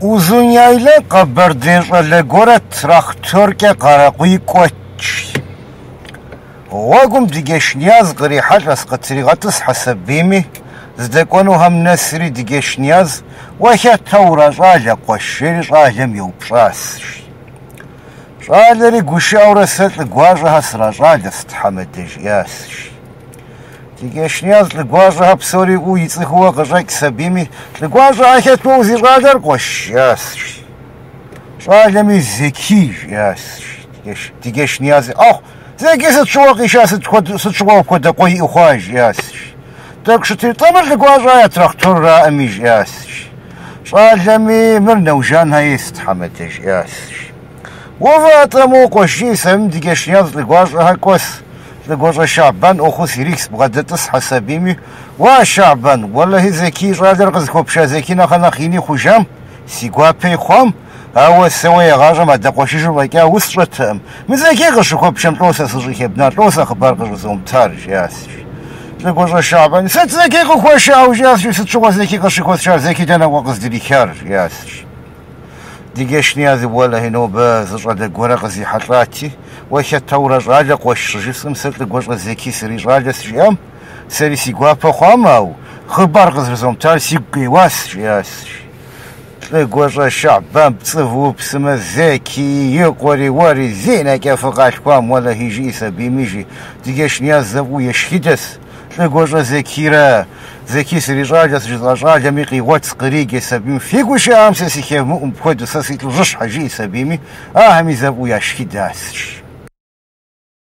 Uzunyayle kabardinşle göre traktörke karakuyı koç. Вагум дигешняз грихалас катригатыс хасабими здекону хам насри дигешняз вахя таура жаля қошшери жалям юпшас жалери гушаура сетли гважа хасра жаля стхамедеж яс дигешняз ли гважа хапсори у ицихуа гажак сабими ли гважа ахя тузи жаляр қош яс жалями зекиж яс дигешняз ах Зеки сачуак сейчас сачуак кода кой ухаж ясиш. Так что ты там ли гважая трактора амиж ясиш. Шалями мирна ужан хаист хаматеш ясиш. Вова тому коши сам дигешняз ли гважа кос ли гважа шабан оху сирикс бгадатас хасабими ва шабан والله зеки жадер гызкопша зеки наханахини хужам сигуапе хом أو السوية غاجة ما دقوشيش وكا وسطتهم مزاكي غشو كوبشم طوسة سجيكي بنا طوسة خبار غشو تارج ياسش لقوش الشعب ست زاكي غوش أو جاسش ست شو زاكي غشو كوس شار زاكي دانا وقص دي كارج ياسش ديجاشني هذا ولا هنو باز راد غورا غزي حطاتي وكا تورج راجا قوش جسم ست لقوش زاكي سري راجا سجيام سري سيغوا بخواماو خبار غشو تار سيغي واس ياسش لقوش الشعب بتصفو بسما زاكي يقوري واري زينة كافق عشقام ولا هيجي سبيميجي ديجاش نياز زبو يشهدس لقوش زاكيرا زاكي سري راجس جزاجا ميقي واتس قريقي سبيم فيقو شام ساسي كيف مؤم بخدو ساسي تلجش حجي سبيمي همي زبو يشهدس